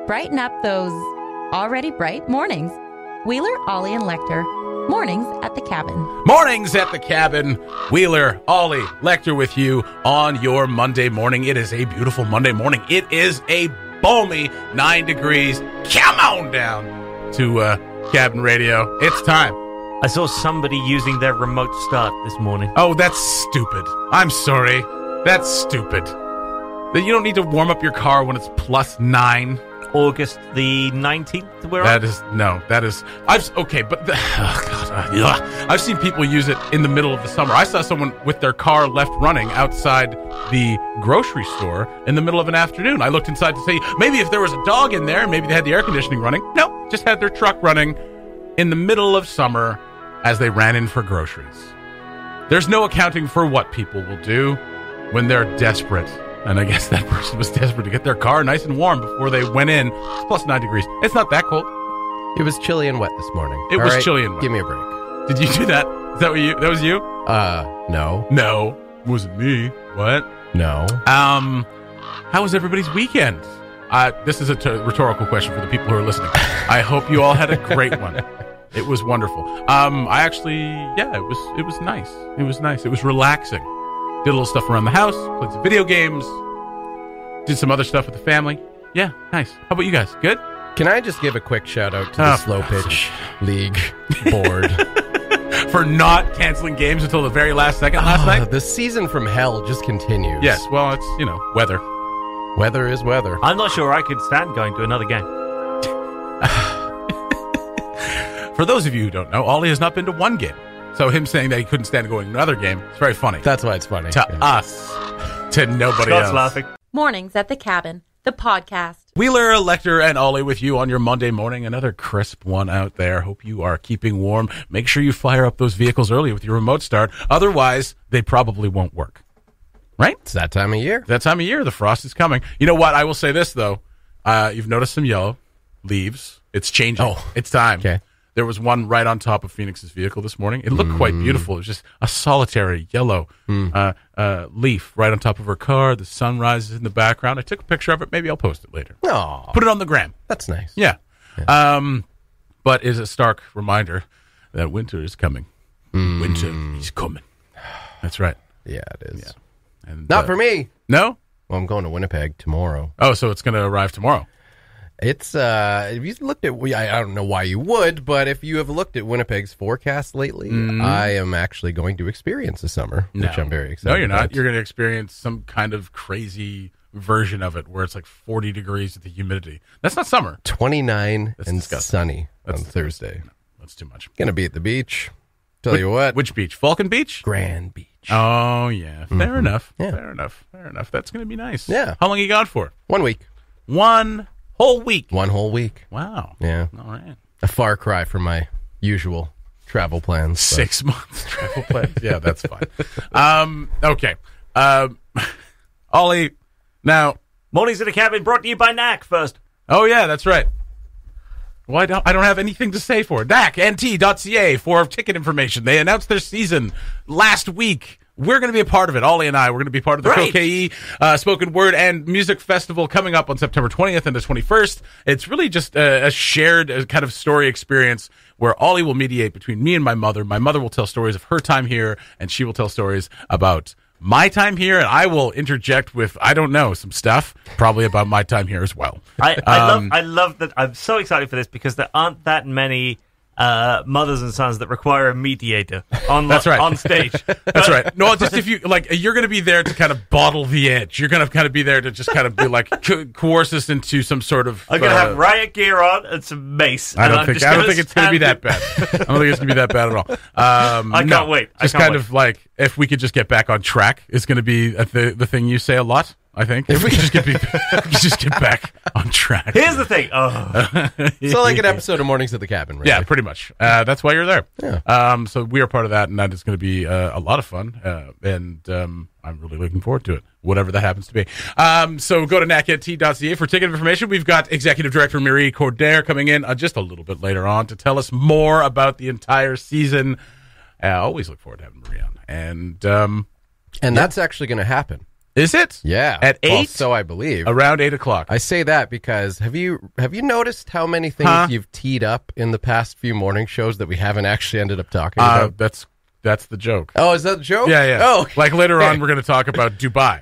Brighten up those already bright mornings. Wheeler, Ollie, and Lecter. Mornings at the Cabin. Mornings at the Cabin. Wheeler, Ollie, Lecter with you on your Monday morning. It is a beautiful Monday morning. It is a balmy 9 degrees. Come on down to Cabin Radio. It's time. I saw somebody using their remote start this morning. Oh, that's stupid. I'm sorry. That's stupid. You don't need to warm up your car when it's plus 9. August the 19th, I've seen people use it in the middle of the summer. I saw someone with their car left running outside the grocery store in the middle of an afternoon. I looked inside to see maybe if there was a dog in there, maybe they had the air conditioning running. No, just had their truck running in the middle of summer as they ran in for groceries. There's no accounting for what people will do when they're desperate. And I guess that person was desperate to get their car nice and warm before they went in. It's plus 9 degrees. It's not that cold. It was chilly and wet this morning. It was chilly and wet. Give me a break. Did you do that? Is that what you? That was you? No. No, it wasn't me. What? No. How was everybody's weekend? This is a rhetorical question for the people who are listening. I hope you all had a great one. It was wonderful. It was nice. It was nice. It was relaxing. Did a little stuff around the house, played some video games, did some other stuff with the family. Yeah, nice. How about you guys? Good? Can I just give a quick shout out to the Slow Pitch League board for not canceling games until the very last second last night? The season from hell just continues. Yes, well, it's, weather. Weather is weather. I'm not sure I could stand going to another game. For those of you who don't know, Ollie has not been to one game. So him saying that he couldn't stand going to another game, it's very funny. That's why it's funny. To us. To nobody Scott's else. laughing. Mornings at the Cabin, the podcast. Wheeler, Lecter, and Ollie with you on your Monday morning. Another crisp one out there. Hope you are keeping warm. Make sure you fire up those vehicles early with your remote start. Otherwise, they probably won't work. Right? It's that time of year. That time of year. The frost is coming. You know what? I will say this, though. You've noticed some yellow leaves. It's changing. Oh. It's time. Okay. There was one right on top of Phoenix's vehicle this morning. It looked quite beautiful. It was just a solitary yellow leaf right on top of her car. The sun rises in the background. I took a picture of it. Maybe I'll post it later. Aw. Put it on the gram. That's nice. Yeah. But is a stark reminder that winter is coming. Winter is coming. That's right. Yeah, it is. Yeah. And, Not for me. No? Well, I'm going to Winnipeg tomorrow. Oh, so it's going to arrive tomorrow. It's, if you looked at, I don't know why you would, but if you have looked at Winnipeg's forecast lately, I am actually going to experience the summer, which I'm very excited No, you're not. about. You're going to experience some kind of crazy version of it where it's like 40 degrees with the humidity. That's not summer. 29 That's and disgusting. sunny on Thursday. That's too much. Going to be at the beach. Tell you what. Which beach? Falcon Beach? Grand Beach. Oh, yeah. Fair enough. Yeah. Fair enough. That's going to be nice. Yeah. How long are you gone for? 1 week. 1 whole week. 1 whole week. Wow. Yeah. All right. A far cry from my usual travel plans. but- 6 months travel plans. Yeah, that's fine. Okay. Ollie, now. Mornings at the Cabin brought to you by NAC first. Oh, yeah, that's right. Well, I don't have anything to say for it. NACNT.ca for ticket information. They announced their season last week. We're going to be a part of it. Ollie and I, we're going to be part of the KOKE Spoken Word and Music Festival coming up on September 20th and the 21st. It's really just a shared kind of story experience where Ollie will mediate between me and my mother. My mother will tell stories of her time here, and she will tell stories about my time here, and I will interject with, I don't know, some stuff, probably about my time here as well. I love that. I'm so excited for this because there aren't that many mothers and sons that require a mediator on That's right. on stage. That's right. No, just if you like, you're going to be there to kind of bottle the edge. You're going to kind of be there to just kind of be like coerce us into some sort of. I'm going to have riot gear on and some mace. I don't think it's going to be that bad. I don't think it's going to be that bad at all. I can't wait. Just kind of like if we could just get back on track is going to be the thing you say a lot. I think if we could just get back on track. Here's the thing. So like an episode of Mornings at the Cabin, really. Yeah, pretty much. That's why you're there. Yeah. So we are part of that, and that is going to be a lot of fun. And I'm really looking forward to it, whatever that happens to be. So go to nacnt.ca for ticket information. We've got Executive Director Marie Cordaire coming in just a little bit later on to tell us more about the entire season. I always look forward to having Marie on. And that's actually going to happen. Is it? Yeah. At 8? Well, so I believe. Around 8 o'clock. I say that because have you noticed how many things you've teed up in the past few morning shows that we haven't actually ended up talking about? That's the joke. Oh, is that the joke? Yeah. Oh, like later on, we're going to talk about Dubai.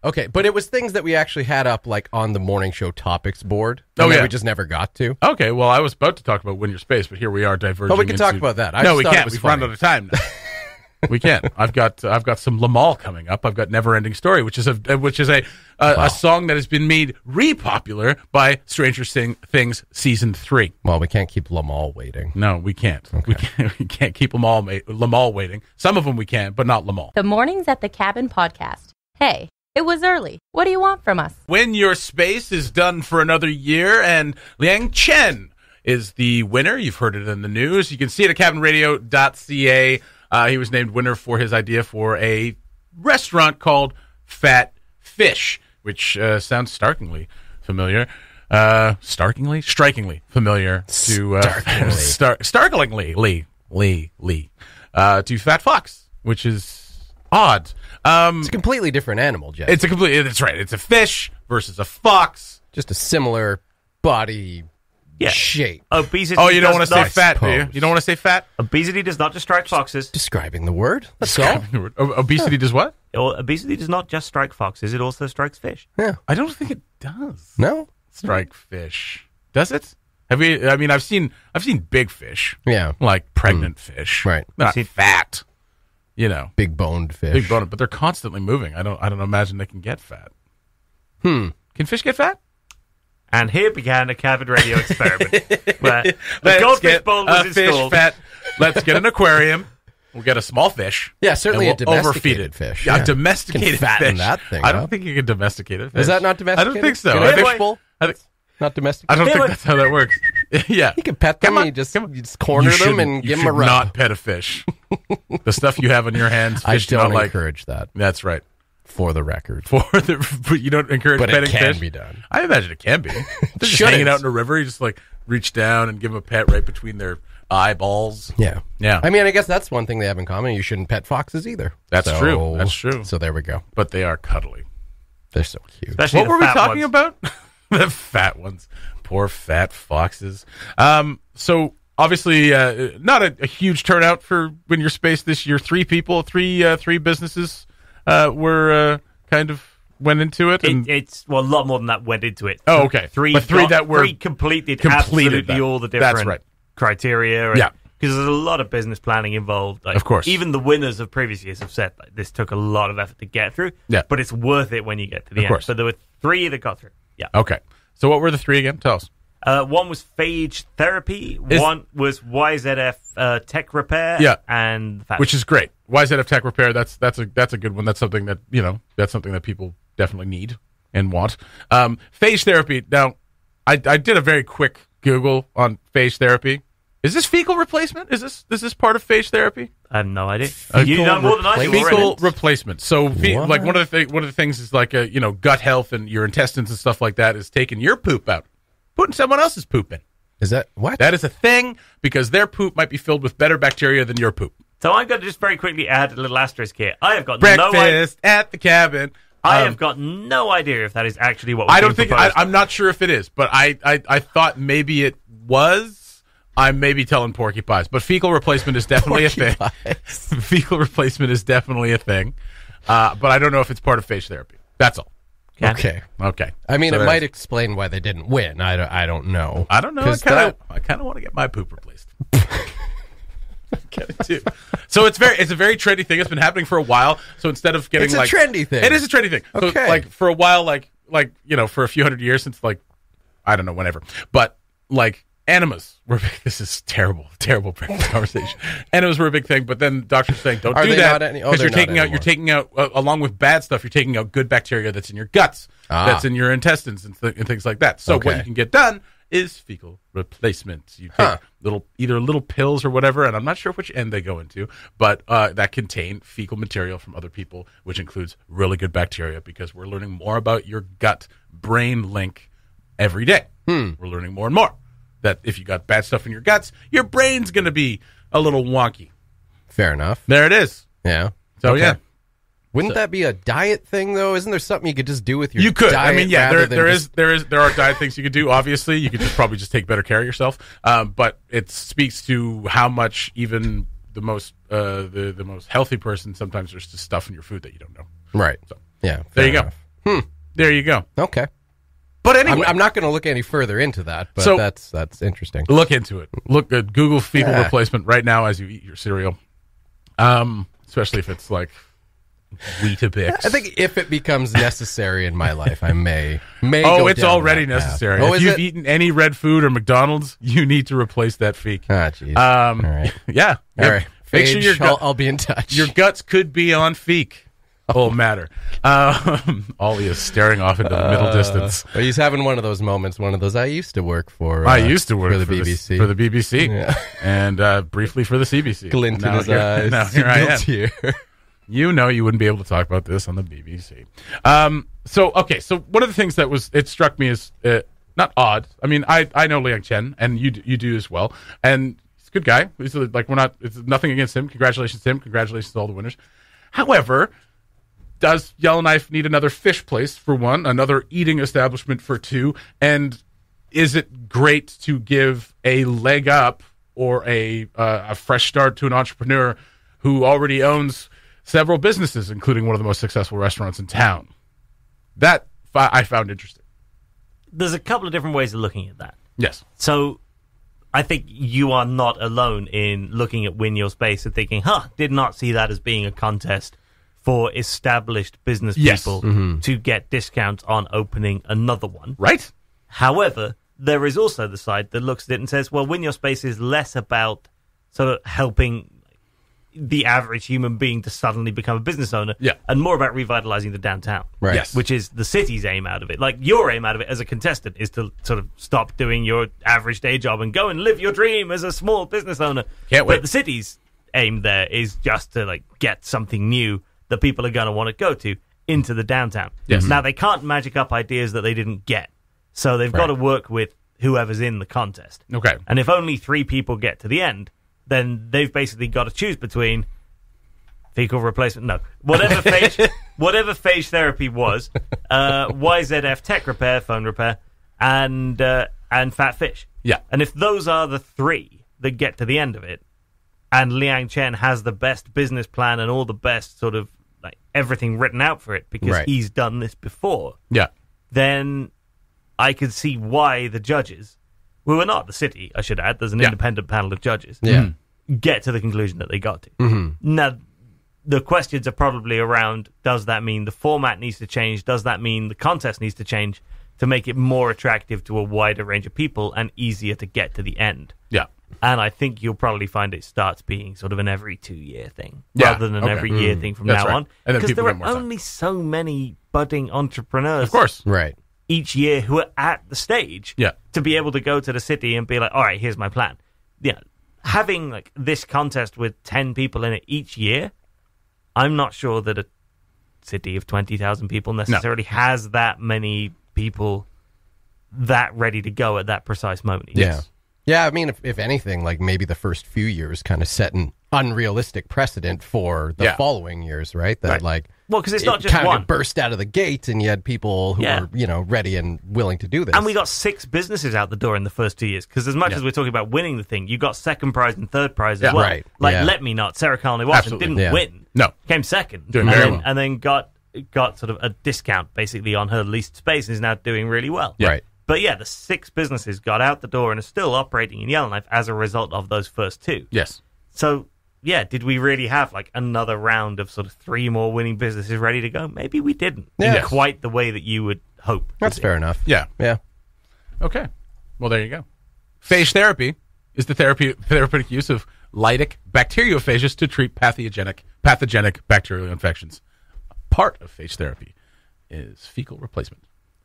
Okay. But it was things that we actually had up like on the morning show topics board. We just never got to. Okay. Well, I was about to talk about Win Your Space, but here we are diverging. Oh, we can talk about that. No, we can't. We've run out of time now. We can't. I've got some Lamal coming up. I've got Never Ending Story, which is a song that has been made re-popular by Stranger Things Season 3. Well, we can't keep Lamal waiting. No, we can't. Okay. We can't keep Lamal waiting. Some of them we can, but not Lamal. The Mornings at the Cabin podcast. Hey, it was early. What do you want from us? Win Your Space is done for another year, and Liang Chen is the winner. You've heard it in the news. You can see it at cabinradio.ca. He was named winner for his idea for a restaurant called Fat Fish, which sounds strikingly familiar. Strikingly familiar to to Fat Fox, which is odd. It's a completely different animal, Jeff. That's right. It's a fish versus a fox. Just a similar body shape. Obesity. Oh, you don't want to say fat, do you? suppose. You don't want to say fat? Obesity does not just strike foxes. Describing the word. Let's go. Obesity does what? Obesity does not just strike foxes; it also strikes fish. Yeah. I don't think it does. No? Strike fish. Does it? Have you? I mean, I've seen big fish. Yeah. Like pregnant fish. Right. Not fat. You know. Big boned fish. Big bone, but they're constantly moving. I don't imagine they can get fat. Can fish get fat? And here began a Cabin Radio experiment. Where the Let's goldfish get bowl was a fish installed. fat. Let's get an aquarium. We'll get a small fish. Yeah, certainly and a we'll domesticated overfeed it. fish. Yeah, Yeah. a domesticated Can fatten fish. that thing I don't up. think you can domesticate a fish. Is that not I domesticated? don't think so. Can I a think- fish bowl? I think- Not I domesticated? don't think Come on. that's how that works. Yeah. You can pet them Come on, and you just come on. corner You them shouldn't- and you give them a should rub. not pet a fish. The stuff you have in your hands, I fish do not don't like. encourage that, That's right. for the record. But you don't encourage But it petting can fish? be done. I imagine it can be. They're just shouldn't. hanging out in a river. You just like reach down and give them a pet right between their eyeballs. Yeah. Yeah. I mean, I guess that's one thing they have in common. You shouldn't pet foxes either. That's true. That's true. So there we go. But they are cuddly. They're so cute. Especially What the were we fat talking ones. about? The fat ones. Poor fat foxes. So obviously, not a huge turnout for Win Your Space this year. Three businesses were kind of went into it. And It's a lot more than that went into it. Oh, okay. Three completed completed absolutely that. all the That's different right. criteria. Yeah. Because there's a lot of business planning involved. Like, Of course. Even the winners of previous years have said like, this took a lot of effort to get through. Yeah. But it's worth it when you get to the Of end. course. So there were three that got through. Yeah. okay. So what were the three again? Tell us. One was phage therapy. One was YZF tech repair. Yeah. And Which is great. YZF Tech Repair. That's a good one. That's something that people definitely need and want. Phage therapy. Now, I did a very quick Google on phage therapy. Is this fecal replacement? Is this part of phage therapy? I have no idea. Fecal You know more than I do. Fecal already. replacement. So, What? like one of the things is like gut health and your intestines and stuff like that is taking your poop out, putting someone else's poop in. Is that what? That is a thing because their poop might be filled with better bacteria than your poop. So I'm going to just very quickly add a little asterisk here. I have got no idea. Breakfast at the cabin. I have got no idea if that is actually what was I don't being think proposed. I'm not sure if it is, but I thought maybe it was. I'm maybe telling porcupines, but fecal replacement is definitely a thing. Fecal replacement is definitely a thing, but I don't know if it's part of phage therapy. That's all. Okay. Okay. I mean, So it there's- might explain why they didn't win. I don't know. I don't know. I 'Cause kind of want to get my poop replaced. Get it too. So it's a very trendy thing. It's been happening for a while. So instead of getting It's a like trendy thing. it is a trendy thing. So Okay. like for a while, like for a few hundred years since like I don't know whenever, but like enemas were big. This is terrible pregnancy conversation. Enemas were a big thing, but then doctors saying don't Are do they that not any- oh, because they're you're taking not out you're taking out along with bad stuff. You're taking out good bacteria that's in your guts, that's in your intestines, and things like that. So what Okay. you can get done is fecal replacement. You take either little pills or whatever, and I'm not sure which end they go into, but that contain fecal material from other people, which includes really good bacteria. Because we're learning more about your gut-brain link every day. We're learning more and more that if you got bad stuff in your guts, your brain's going to be a little wonky. Fair enough. There it is. Yeah. So Okay. yeah, Wouldn't that be a diet thing, though? Isn't there something you could just do with your You could. diet? I mean, yeah, rather there than there are diet things you could do. Obviously, you could probably just take better care of yourself. But it speaks to how much even the most the most healthy person, sometimes there's just stuff in your food that you don't know. Right. So, Yeah. there you enough. go. There you go. Okay. But anyway, I'm not going to look any further into that, but So- that's interesting. look into it. Look at Google fecal replacement right now as you eat your cereal. Especially if it's like Weetabix. I think if it becomes necessary in my life, I may. Oh, go it's down already that path. necessary. Oh, if is you've it? eaten any red food or McDonald's, you need to replace that feek. Ah, jeez. All right. Yeah. All right. Make sure Phage, I'll be in touch. your guts could be on feek. Whole matter. Ollie is staring off into the middle distance. But he's having one of those moments. One of those. I used to work for. I used to work for the BBC. For the BBC. Yeah. And briefly for the CBC. Glint in Now his here- eyes. Now here I am. Guilty. You know you wouldn't be able to talk about this on the BBC. So one of the things that it struck me as not odd. I mean, I know Liang Chen, and you do as well. And he's a good guy. It's nothing against him. Congratulations to him. Congratulations to all the winners. However, does Yellowknife need another fish place for one, another eating establishment for two, and is it great to give a leg up or a fresh start to an entrepreneur who already owns several businesses, including one of the most successful restaurants in town? That I found interesting. There's a couple of different ways of looking at that. Yes. So I think you are not alone in looking at Win Your Space and thinking, did not see that as being a contest for established business Yes. people to get discounts on opening another one. Right? However, there is also the side that looks at it and says, well, Win Your Space is less about sort of helping the average human being to suddenly become a business owner, Yeah. and more about revitalizing the downtown, Right. Yes. which is the city's aim out of it. Like, your aim out of it as a contestant is to sort of stop doing your average day job and go and live your dream as a small business owner. Can't wait. But the city's aim there is just to like get something new that people are going to want to go to into the downtown. Yes. Now, they can't magic up ideas that they didn't get, so they've got to work with whoever's in the contest. Okay. And if only 3 people get to the end, then they've basically got to choose between fecal replacement, whatever phage therapy was, YZF tech repair, phone repair, and fat fish. Yeah. And if those are the 3 that get to the end of it, and Liang Chen has the best business plan and all the best sort of like everything written out for it because Right. he's done this before, Yeah. then I could see why the judges, who are not the city, I should add, there's an Yeah. independent panel of judges, Yeah. get to the conclusion that they got to. Now, the questions are probably around, does that mean the format needs to change? Does that mean the contest needs to change to make it more attractive to a wider range of people and easier to get to the end? Yeah. And I think you'll probably find it starts being sort of an every 2-year thing Yeah, rather than an okay. every year thing from That's now right. on. And then Because people there get are more time. only so many budding entrepreneurs Of course. Right. each year who are at the stage Yeah. to be able to go to the city and be like, all right, here's my plan. Yeah, having like this contest with 10 people in it each year, I'm not sure that a city of 20,000 people necessarily has that many people that ready to go at that precise moment. Yeah. Yeah, I mean, if anything, like maybe the first few years kind of set an unrealistic precedent for the Yeah. following years, right? That Right. like, Well, because it's not just kind one. of burst out of the gate, and you had people who Yeah. were, ready and willing to do this. And we got 6 businesses out the door in the first 2 years. Because as much as we're talking about winning the thing, you got second prize and third prize as Yeah. well. Right. Like Yeah. Let Me Not, Sarah Conley Watson Absolutely. didn't Yeah. win. No. Came second. Doing and very then, well. And then got sort of a discount basically on her leased space and is now doing really well. Yeah. Right. But yeah, the 6 businesses got out the door and are still operating in Yellowknife as a result of those first 2. Yes. So, yeah, did we really have like another round of sort of 3 more winning businesses ready to go? Maybe we didn't. Yeah. In quite the way that you would hope. That's fair enough. Yeah. Yeah. Okay. Well, there you go. Phage therapy is the therapeutic use of lytic bacteriophages to treat pathogenic bacterial infections. Part of phage therapy is fecal replacement.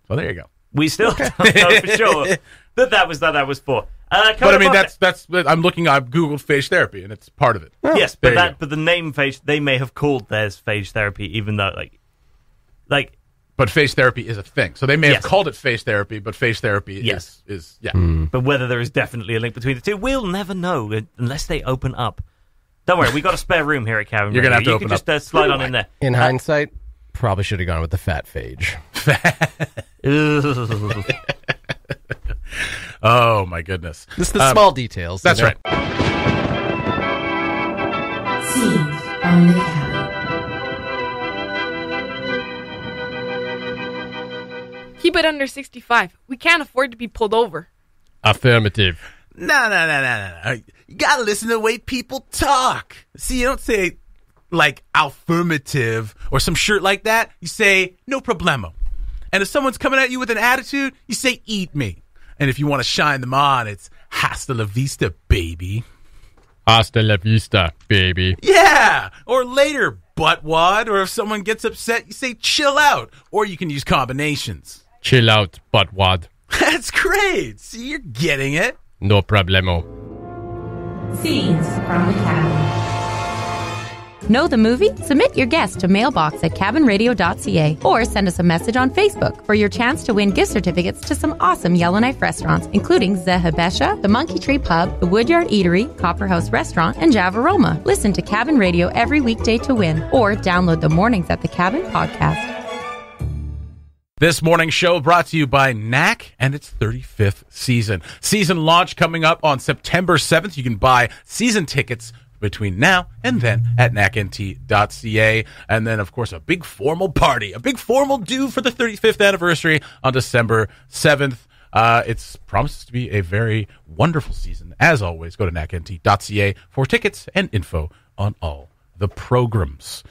So there you go. We still don't know for sure that was for. But I mean, that's I'm looking. I've Googled phage therapy, and it's part of it. yes, there but you go. but the name phage, they may have called theirs phage therapy, even though like But phage therapy is a thing, so they may Yes. have called it phage therapy, but phage therapy Yes. is yeah. but whether there is definitely a link between the two, we'll never know unless they open up Don't worry, we got a spare room here at Cabin You're gonna Radio. have to You open can just slide on in there. In hindsight, probably should have gone with the fat phage. Oh, my goodness. This is the small details. That's right. Scenes from the cabin. Keep it under 65. We can't afford to be pulled over. Affirmative. No. You gotta listen to the way people talk. See, you don't say, like, affirmative or some shirt like that. You say, no problemo. And if someone's coming at you with an attitude, you say, eat me. And if you want to shine them on, it's hasta la vista, baby. Hasta la vista, baby. Yeah! Or later, buttwad. Or if someone gets upset, you say, chill out. Or you can use combinations. Chill out, buttwad. That's great. See, you're getting it. No problemo. Scenes from the cabin. Know the movie? Submit your guest to mailbox@cabinradio.ca or send us a message on Facebook for your chance to win gift certificates to some awesome Yellowknife restaurants, including Zehabesha, the Monkey Tree Pub, the Woodyard Eatery, Copper House Restaurant, and Java Roma. Listen to Cabin Radio every weekday to win, or download the Mornings at the Cabin podcast. This morning's show brought to you by NAC and its 35th season. Season launch coming up on September 7th. You can buy season tickets between now and then at nacnt.ca. And then, of course, a big formal party, a big formal do for the 35th anniversary on December 7th. It's promises to be a very wonderful season. As always, go to nacnt.ca for tickets and info on all the programs.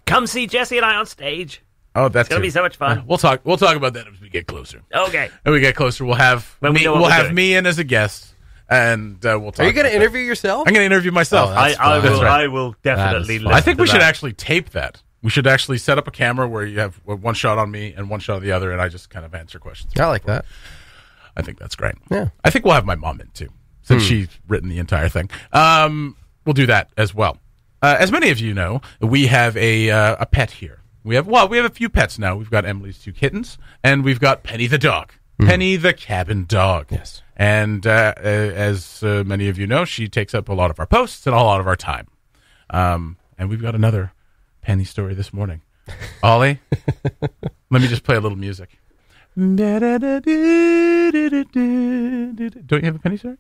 Come see Jesse and I on stage. Oh, that's It's gonna be so much fun. We'll talk about that as we get closer. Okay. When we get closer, we'll have When we me, know what we'll we're have doing. me in as a guest, and we'll talk. Are you going about to interview yourself? that. I'm going to interview myself. Oh, that's I fun. will. right. I will definitely. That is fun. I listen think to we should that. actually tape that. We should actually set up a camera where you have one shot on me and one shot on the other, and I just kind of answer questions. I like that. I think that's great. Yeah. I think we'll have my mom in too, since she's written the entire thing. We'll do that as well. As many of you know, we have a pet here. We have a few pets now. We've got Emily's 2 kittens, and we've got Penny the dog. Penny the cabin dog. Yes. And as many of you know, she takes up a lot of our posts and a lot of our time. And we've got another Penny story this morning. Ollie, let me just play a little music. Don't you have a Penny story?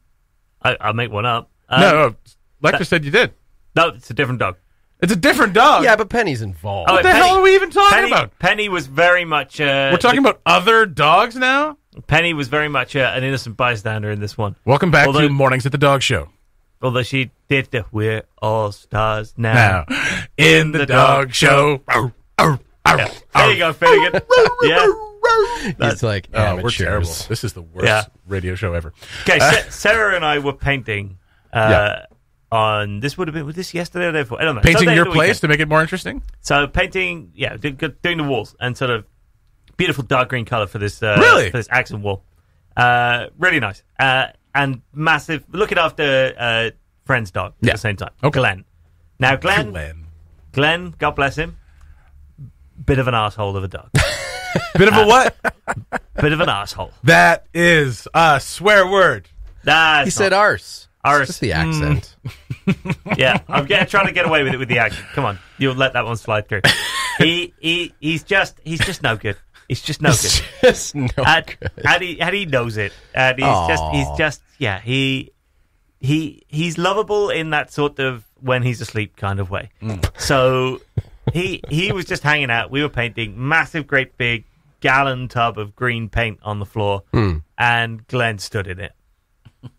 I'll make one up. No, Lecter said you did. No, it's a different dog. It's a different dog. Yeah, but Penny's involved. Oh, What the Penny- hell are we even talking about? Penny was very much. We're talking about other dogs now? Penny was very much an innocent bystander in this one. Welcome back Although- to Mornings at the Dog Show. Although she did the "We're all stars now." Now, in the dog show. Arr, arr, arr, Yeah. There you go, Finnegan. Yeah. It's like Oh, we're amateurs. terrible. This is the worst Yeah. radio show ever. Okay, Sarah and I were painting on this. Was this yesterday or the day before? I don't know. Painting Someday your the place weekend. to make it more interesting? So painting, doing the walls and sort of beautiful dark green color for this Really? for this accent wall. Really nice and massive. Looking after friend's dog at Yeah. the same time. Okay. Glenn. Now Glenn, God bless him, bit of an asshole of a dog. Bit of a what? Bit of an asshole. That is a swear word. He said arse. Arse. It's just the accent. Yeah, I'm trying to get away with it with the accent. Come on, you'll let that one slide through. He's just no good. He's just no good. Just no And good. he knows it. And he's lovable in that sort of when he's asleep kind of way. So he was just hanging out. We were painting massive, great big gallon tub of green paint on the floor, and Glenn stood in it.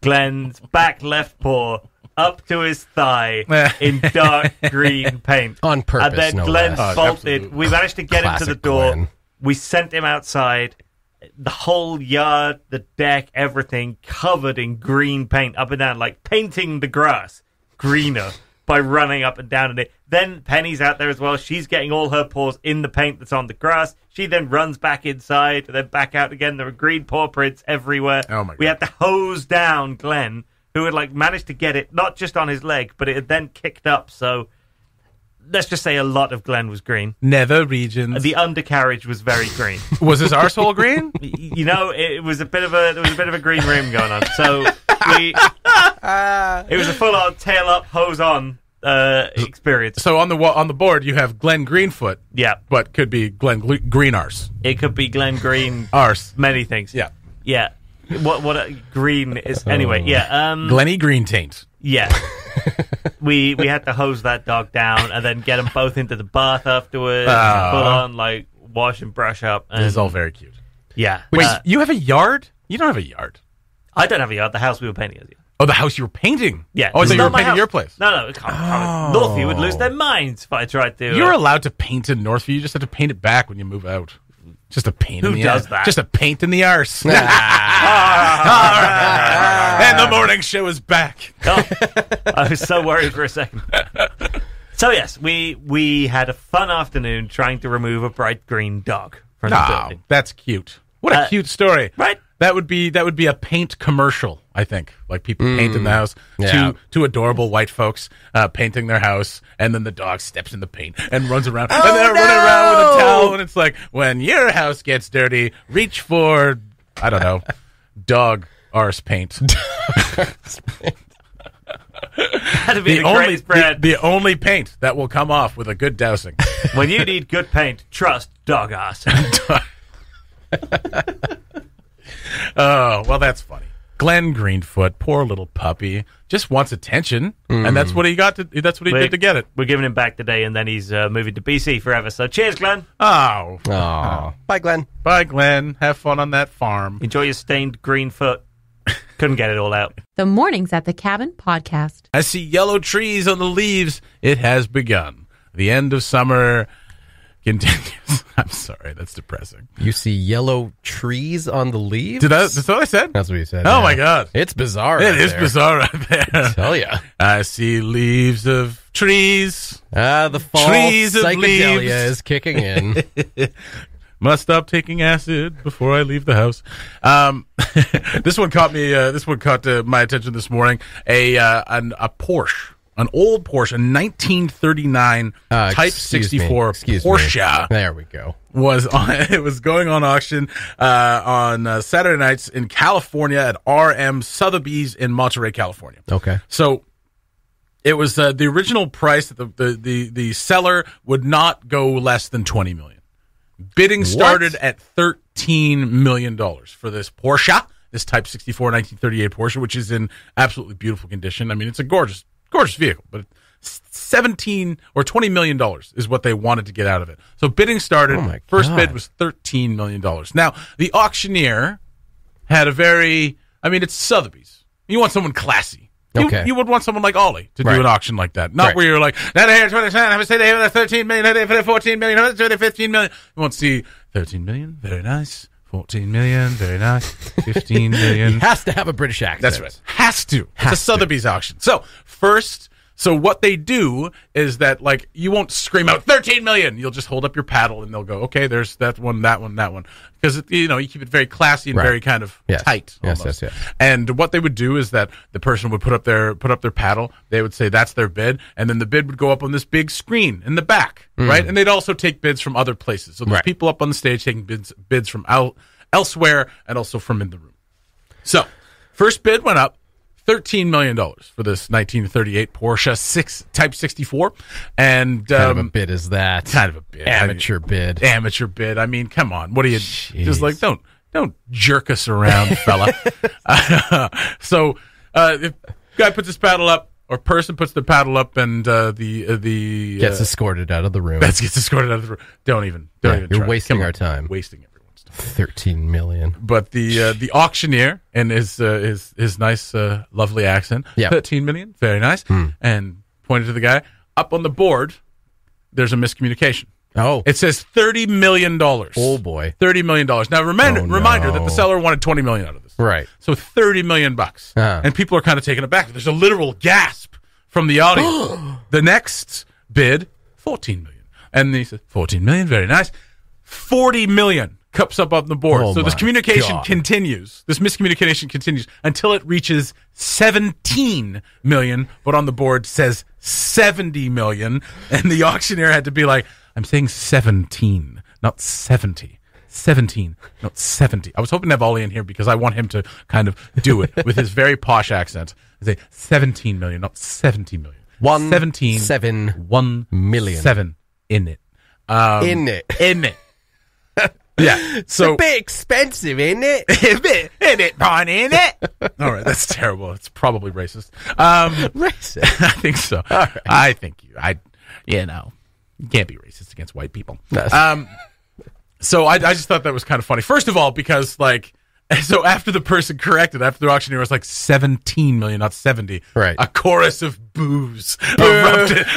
Glenn's back left paw up to his thigh in dark green paint. On purpose, And then no Glenn less. bolted. absolutely. We managed to get him to the Classic door. Glenn. We sent him outside. The whole yard, the deck, everything covered in green paint up and down, like painting the grass greener by running up and down in it. Then Penny's out there as well. She's getting all her paws in the paint that's on the grass. She then runs back inside and then back out again. There were green paw prints everywhere. Oh, my We God. had to hose down Glenn, who had like managed to get it not just on his leg, but it had then kicked up. So let's just say a lot of Glenn was green. Nether regions. The undercarriage was very green. Was his arsehole green? You know, there was a bit of a green room going on. So it was a full on tail up, hose on experience. So on the board you have Glenn Greenfoot. Yeah. But could be Glenn Greenarse. It could be Glenn Green. Arse. Many things. Yeah. Yeah. What green is anyway? Yeah. Glenny Green Taint. Yeah. we had to hose that dog down and then get them both into the bath afterwards. Full on like wash and brush up. And, This is all very cute. Yeah. Wait, you have a yard? You don't have a yard. I don't have a yard. The house we were painting is. Oh, the house you were painting? Yeah. Oh, I It's thought you were not my painting house. your place. No. Northview would lose their minds if I tried to. You're allowed to paint in Northview. You just have to paint it back when you move out. Just a paint in Who the does arse. that? Just a paint in the arse. All right. And the morning show is back. Oh, I was so worried for a second. So yes, we had a fun afternoon trying to remove a bright green dog from the building. That's cute. What a cute story. Right? That would be a paint commercial, I think. Like people painting the house. Yeah. Two adorable white folks painting their house, and then the dog steps in the paint and runs around. And they're running around with a towel, and it's like, when your house gets dirty, reach for, I don't know, dog arse paint. That'd be the greatest brand. The only paint that will come off with a good dousing. When you need good paint, trust dog ass. Oh, well, that's funny. Glenn Greenfoot, poor little puppy, just wants attention, and that's what he got. That's what he did to get it. We're giving him back today, and then he's moving to BC forever. So cheers, Glenn. Oh, Bye, Glenn. bye, Glenn. Have fun on that farm. Enjoy your stained green foot. Couldn't get it all out. The Mornings at the Cabin podcast. I see yellow trees on the leaves. It has begun. The end of summer continues. I'm sorry, that's depressing. You see yellow trees on the leaves? That's what I said? That's what you said. Oh, yeah. my God. It's bizarre. It out is there. bizarre right there. Tell ya. I see leaves of trees. The fall Trees of psychedelia leaves. is kicking in. Must stop taking acid before I leave the house. This one caught me. This one caught my attention this morning. A Porsche, an old Porsche, a 1939 Type Excuse 64 Excuse me. Porsche. There we go. Was on, it was going on auction on Saturday nights in California at RM Sotheby's in Monterey, California. Okay. So it was the original price that the seller would not go less than $20 million. Bidding started at $13 million for this Porsche, this Type 64 1938 Porsche, which is in absolutely beautiful condition. I mean, it's a gorgeous vehicle, but $17 or $20 million is what they wanted to get out of it. So bidding started. Oh my First God. bid was $13 million. Now, the auctioneer had it's Sotheby's. You want someone classy. Okay. You would want someone like Ollie to do Right. an auction like that. Not Right. where you're like, that here, 20, I would say they have 13 million, they have 14 million, they have 15 million. You won't see 13 million, very nice. 14 million, very nice. 15 million. He has to have a British accent. That's right. Has to. It's a Has to. Sotheby's auction. So what they do is that, like, you won't scream out 13 million. You'll just hold up your paddle and they'll go, okay, there's that one. Because, you keep it very classy and Right. very kind of Yes. tight. Yes, almost. yes, yes. And what they would do is that the person would put up their paddle. They would say that's their bid. And then the bid would go up on this big screen in the back, right? And they'd also take bids from other places. So there's Right. people up on the stage taking bids from elsewhere and also from in the room. So first bid went up. $13 million for this 1938 Porsche Type 64. And Kind of a bid is that. kind of a bid. Amateur bid. Amateur bid. I mean, come on. What do you Jeez. just like don't jerk us around, fella. So if guy puts his paddle up or person puts their paddle up and the Gets escorted out of the room. gets escorted out of the room. Don't even You're try. wasting Come our on. time. Wasting everyone's time. 13 million. But the auctioneer and his nice lovely accent, Yeah. 13 million, very nice, and pointed to the guy up on the board. There's a miscommunication. Oh. It says $30 million. Oh, boy. $30 million. Now reminder that the seller wanted $20 million out of this. Right. So $30 million. Uh-huh. And people are kind of taken aback. There's a literal gasp from the audience. The next bid, $14 million. And he says, $14 million, very nice. $40 million cups up on the board. Oh So this my communication God. continues. This miscommunication continues until it reaches 17 million, but on the board says 70 million. And the auctioneer had to be like, I'm saying 17, not 70. 17, not 70. I was hoping to have Ollie in here because I want him to kind of do it with his very posh accent. I say 17 million, not 70 million. 1 million. 7 in it. In it. Yeah. So a bit expensive, isn't it? in it, Bon, in it. All right, that's terrible. It's probably racist. Racist. I think so. All right. I think you can't be racist against white people. No. So I just thought that was kind of funny. First of all, because so after the person corrected, after the auctioneer was like 17 million, not 70. Right. A chorus of boos erupted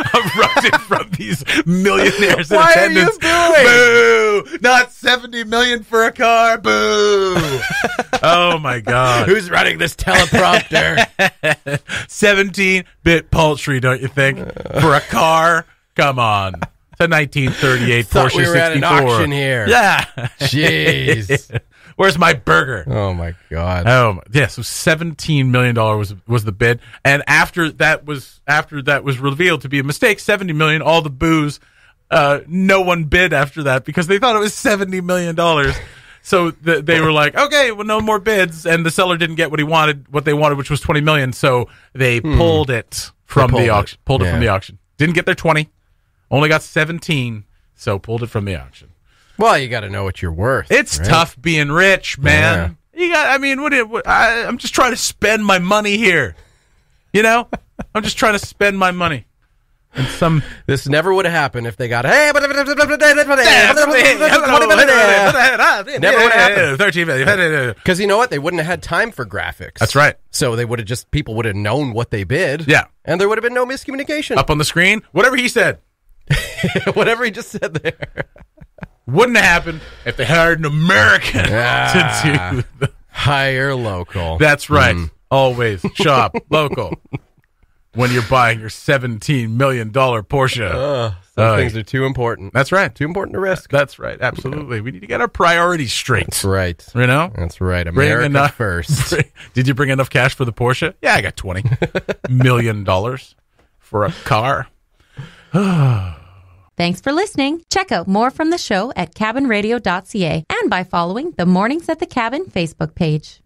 from these millionaires in Why attendance. are you Boo! Not 70 million for a car. Boo! Oh my God. Who's running this teleprompter? 17-bit paltry, don't you think? For a car? Come on. It's a 1938 Thought Porsche we were 64. at an auction here. Yeah. Jeez. Where's my burger? Oh my God. Oh yeah, so $17 million was the bid, and after that was revealed to be a mistake, $70 million, all the boos, no one bid after that because they thought it was $70 million. So they were like, okay, well, no more bids, and the seller didn't get what they wanted, which was $20 million. So they pulled it from the auction. Pulled it from the auction. Didn't get their 20, only got 17. So pulled it from the auction. Well, you got to know what you're worth. It's right? tough being rich, man. You got. I mean, I'm just trying to spend my money here. You know, I'm just trying to spend my money. And this never would have happened if they got never would have happened. 13 million. Because you know what? They wouldn't have had time for graphics. That's right. So they would have people would have known what they bid. Yeah. And there would have been no miscommunication. Up on the screen, whatever he said. Whatever he just said there. Wouldn't have happened if they hired an American to do hire local. That's right. Always shop local when you're buying your $17 million Porsche. Some things are too important. That's right. Too important to risk. That's right. Absolutely. We need to get our priorities straight. That's right. You know? That's right. America first. Did you bring enough cash for the Porsche? Yeah, I got $20 million for a car. Thanks for listening. Check out more from the show at cabinradio.ca and by following the Mornings at the Cabin Facebook page.